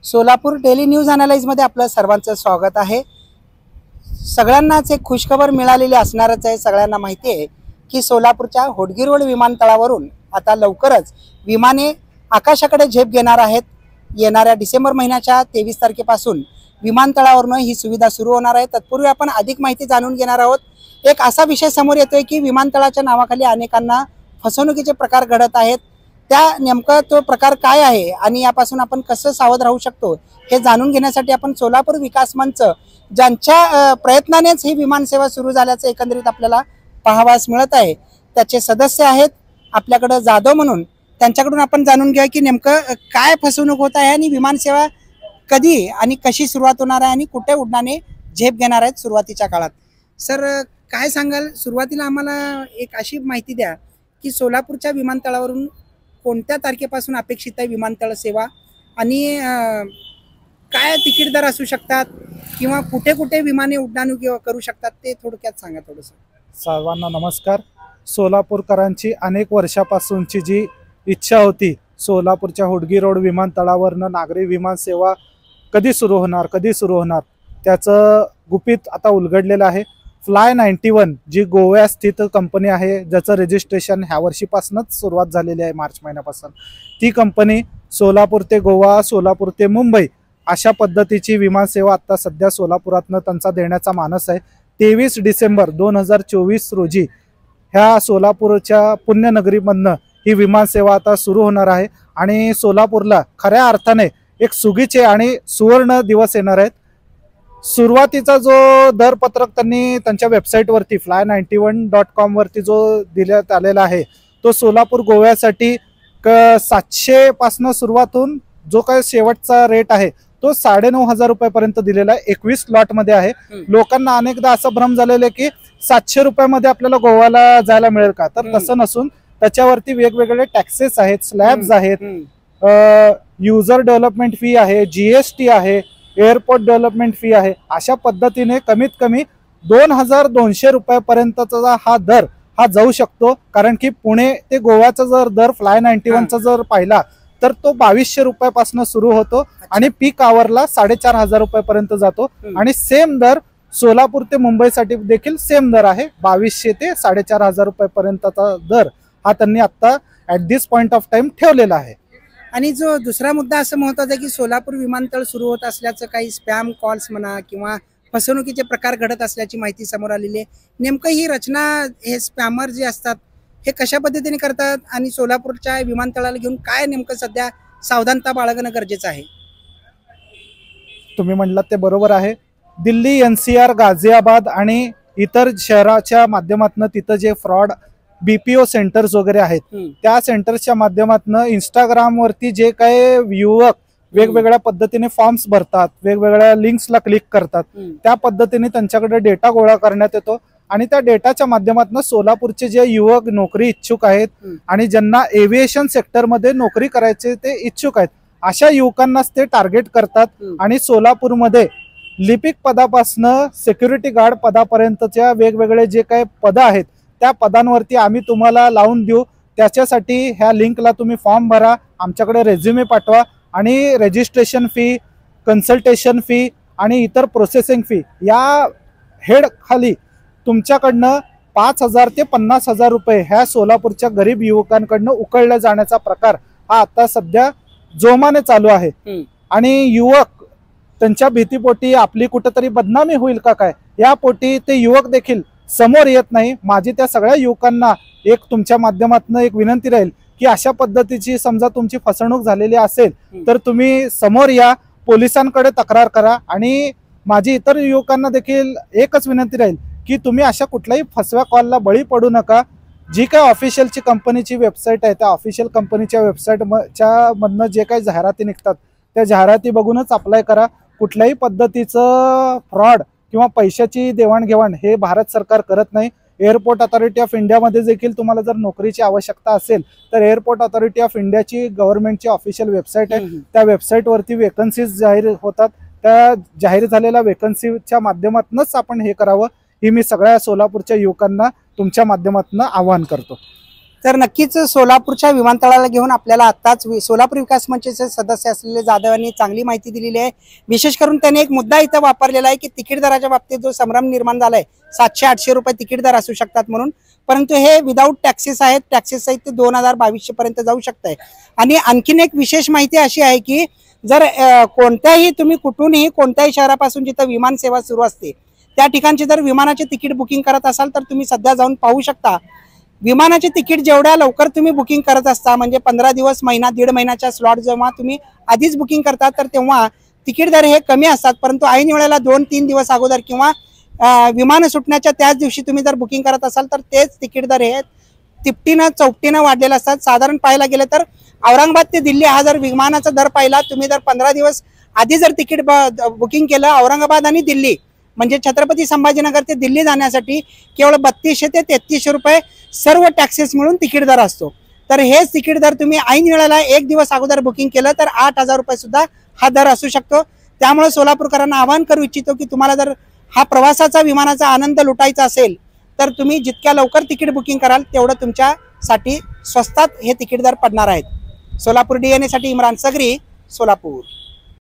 Solapur daily news ॲनालाइजमध्ये आपलं सर्वांचं स्वागत आहे। सगळ्यांनाच एक खुशखबर मिळालेली असणारच आहे। सगळ्यांना माहिती आहे की सोलापूरच्या होडगी रोड विमानतळावरून आता लवकरच विमाने आकाशाकडे झेप घेणार आहेत। येणाऱ्या डिसेंबर महिन्याच्या 23 तारखेपासून विमानतळावरून ही सुविधा सुरू होणार आहे। तत्पूर्वी आपण अधिक माहिती जाणून घेणार आहोत। एक असा विषय समोर येतोय की विमानतळाच्या नावाखाली अनेकांना फसवणुकीचे प्रकार घडत आहेत। त्या नेमका तो प्रकार काय आहे आणि यापासून आपण कसं सावध राहू शकतो हे जाणून घेण्यासाठी आपण सोलापूर विकास मंच ज्यांच्या प्रयत्नानेच ही विमानसेवा सुरू झाल्याचं एकंदरीत आपल्याला पाहावयास मिळत आहे, त्याचे सदस्य आहेत आपल्याकडे जाधव म्हणून। त्यांच्याकडून आपण जाणून घ्या की नेमकं काय फसवणूक होत आहे आणि विमानसेवा कधी आणि कशी सुरुवात होणार आहे आणि कुठे उड्डाणे झेप घेणार आहेत सुरुवातीच्या काळात। सर, काय सांगाल? सुरुवातीला आम्हाला एक अशी माहिती द्या की सोलापूरच्या विमानतळावरून कोणत्या तारखेपासून अपेक्षित आहे विमानतळ सेवा आणि काय तिकीट दर असू शकतात किंवा कुठे कुठे विमाने उड्डाण करू शकतात ते थोडक्यात सांगा थोडंसं। सर्वांना नमस्कार। सोलापूरकरांची अनेक वर्षापासूनची जी इच्छा होती सोलापूरच्या होडगी रोड विमानतळावरनं नागरी विमान सेवा कधी सुरू होणार त्याचं गुपित आता उलगडलेलं आहे। फ्लाय 91 जी गोव्यात स्थित कंपनी आहे, ज्याचं रजिस्ट्रेशन ह्या वर्षीपासूनच सुरुवात झालेली आहे, मार्च महिन्यापासून। ती कंपनी सोलापूर ते गोवा, सोलापूर ते मुंबई अशा पद्धतीची विमानसेवा आता सध्या सोलापुरातनं त्यांचा देण्याचा मानस आहे। 23 डिसेंबर 2024 रोजी ह्या सोलापूरच्या पुण्यनगरीमधनं ही विमानसेवा आता सुरू होणार आहे आणि सोलापूरला खऱ्या अर्थाने एक सुगीचे आणि सुवर्ण दिवस येणार आहेत। सुरुवातीचा जो दरपत्रक त्यांनी त्यांच्या वेबसाईटवरती fly91.com वरती जो दिल्यात आलेला आहे तो सोलापूर गोव्यासाठी 700 पासून सुरुवात होऊन जो काय शेवटचा रेट आहे तो 9,500 रुपयापर्यंत दिलेला आहे। 21 लॉट मध्ये आहे। लोकांना अनेकदा असा भ्रम झालेला आहे की 700 रुपयामध्ये आपल्याला गोव्याला जायला मिळेल का, तर तसं नसून त्याच्यावरती वेगवेगळे टॅक्सेस आहेत, स्लॅब्स आहेत, युजर डेव्हलपमेंट फी आहे, GST आहे, एअरपोर्ट डेव्हलपमेंट फी आहे। अशा पद्धतीने कमीत कमी 2,200 रुपयापर्यंतचा हा दर जाऊ शकतो। कारण की पुणे ते गोव्याचा जर दर फ्लाय 91चा जर पाहिला तर तो 2,200 रुपयापासून सुरू होतो आणि पीक आवरला 4,500 रुपयापर्यंत जातो। आणि सेम दर सोलापूर ते मुंबईसाठी देखील सेम दर आहे, 2,200 ते 4,500 रुपयापर्यंतचा दर हा त्यांनी आता at this point of time ठेवलेला आहे। आणि जो दुसरा मुद्दा असं महत्त्वाचा आहे की सोलापूर विमानतळ सुरू होत असल्याचं काही स्पॅम कॉल्स म्हणा किंवा फसवणुकीचे प्रकार घडत असल्याची माहिती समोर आलेली आहे। नेमकं ही रचना, हे स्पॅमर जे असतात हे कशा पद्धतीने करतात आणि सोलापूरच्या विमानतळाला घेऊन काय नेमकं सध्या सावधानता बाळगणं गरजेचं आहे? तुम्ही म्हणलात ते बरोबर आहे। दिल्ली, NCR, गाझियाबाद आणि इतर शहराच्या माध्यमातून तिथं जे फ्रॉड BPO सेंटर्स वगैरे आहेत त्या सेंटर्सच्या माध्यमातून इंस्टाग्राम वरती जे काही युवक वेगवेगळ्या पद्धतीने फॉर्म्स भरतात, वेगवेगळ्या लिंक्सला क्लिक करतात, त्या पद्धतीने त्यांच्याकडे डेटा गोळा करण्यात येतो आणि त्या डेटाच्या माध्यमातून सोलापूरचे जे युवक नोकरी इच्छुक आहेत आणि ज्यांना एव्हिएशन सेक्टरमध्ये नोकरी करायचे ते इच्छुक आहेत अशा युवकांनाच ते टार्गेट करतात आणि सोलापूरमध्ये लिपिक पदापासून सिक्युरिटी गार्ड पदापर्यंतच्या वेगवेगळे जे काही पद आहेत त्या पदांवरती आम्ही तुम्हाला लावून देऊ। त्याच्यासाठी ह्या लिंकला तुम्ही फॉर्म भरा, आमच्याकडे रेझ्युमे पाठवा आणि रजिस्ट्रेशन फी, कन्सल्टेशन फी आणि इतर प्रोसेसिंग फी या हेड खाली तुमच्याकडनं 5,000 ते 50,000 रुपये ह्या सोलापूरच्या गरीब युवकांकडनं उकळल्या जाण्याचा प्रकार हा आता सध्या जोमाने चालू आहे। आणि युवक त्यांच्या भीतीपोटी आपली कुठेतरी बदनामी होईल का काय या पोटी ते युवक देखील समोर येत नाही। माझी त्या सगळ्या युवकांना एक तुमच्या माध्यमातून एक विनंती राहील की अशा पद्धतीची समजा तुमची फसवणूक झालेली असेल तर तुम्ही समोर या, पोलिसांकडे तक्रार करा। आणि माझी इतर युवकांना देखील एकच विनंती राहील की तुम्ही अशा कुठल्याही फसव्या कॉलला बळी पडू नका। जी काय ऑफिशियलची कंपनीची वेबसाईट आहे त्या ऑफिशियल कंपनीच्या वेबसाईटच्या मधनं जे काही जाहिराती निघतात त्या जाहिराती बघूनच अप्लाय करा। कुठल्याही पद्धतीचं फ्रॉड किंवा पैशाची देवाणघेवाण हे भारत सरकार करत नाही। एअरपोर्ट अथॉरिटी ऑफ इंडियामध्ये देखील तुम्हाला जर नोकरीची आवश्यकता असेल तर एअरपोर्ट अथॉरिटी ऑफ इंडियाची गव्हर्नमेंटची ऑफिशियल वेबसाईट आहे, त्या वेबसाईटवरती वेकन्सीज जाहीर होतात। त्या जाहीर झालेल्या वेकन्सीच्या माध्यमातूनच आपण हे करावं ही मी सगळ्या सोलापूरच्या युवकांना तुमच्या माध्यमातून आवाहन करतो। तर नक्कीच सोलापूरच्या विमानतळाला घेऊन आपल्याला आत्ताच सोलापूर विकास मंचचे सदस्य असलेले जाधव यांनी चांगली माहिती दिलेली आहे. विशेष करून त्यांनी एक मुद्दा इथं वापरलेला आहे की तिकीट दराच्या बाबतीत जो संभ्रम निर्माण झालाय 700-800 रुपये तिकीट दर असू शकतात म्हणून, परंतु हे विदाऊट टॅक्सेस आहेत. टॅक्सेस सहित ते 2022 पर्यंत जाऊ शकतंय. आणि आणखीन एक विशेष माहिती अशी आहे की जर कोणत्याही तुम्ही कुठूनही कोणत्याही शहरापासून जिथं विमान सेवा सुरू असते त्या ठिकाणचे जर विमानाचे तिकीट बुकिंग करत असाल तर तुम्ही सध्या जाऊन पाहू शकता. विमानाचे तिकीट जेवढ्या लवकर तुम्ही बुकिंग करत असता, म्हणजे 15 दिवस, महिना, 1.5 महिन्याच्या स्लॉट जेव्हा तुम्ही आधीच बुकिंग करता तर तेव्हा तिकीट दर हे कमी असतात. परंतु ऐन वेळेला 2-3 दिवस अगोदर किंवा विमान सुटण्याच्या त्याच दिवशी तुम्ही जर बुकिंग करत असाल तर तेच तिकीट दर हे तिपटीनं चौपटीनं वाढलेले असतात. साधारण पाहायला गेलं तर औरंगाबाद ते दिल्ली हा जर विमानाचा दर पाहिला, तुम्ही जर 15 दिवस आधी जर तिकीट बुकिंग केलं औरंगाबाद आणि दिल्ली म्हणजे छत्रपती संभाजीनगर ते दिल्ली जाण्यासाठी केवळ 3200 ते 3300 रुपये सर्व टॅक्सेस मिळून तिकीट दर असतो. तर हेच तिकीट दर तुम्ही ऐन वेळेला 1 दिवस अगोदर बुकिंग केलं तर 8000 रुपये सुद्धा हा दर असू शकतो. त्यामुळे सोलापूरकरांना आवाहन करू इच्छितो की तुम्हाला जर हा प्रवासाचा विमानाचा आनंद लुटायचा असेल तर तुम्ही जितक्या लवकर तिकीट बुकिंग कराल तेवढं तुमच्यासाठी स्वस्तात हे तिकीट दर पडणार आहेत. सोलापूर DNA साठी इम्रान सगरी, सोलापूर.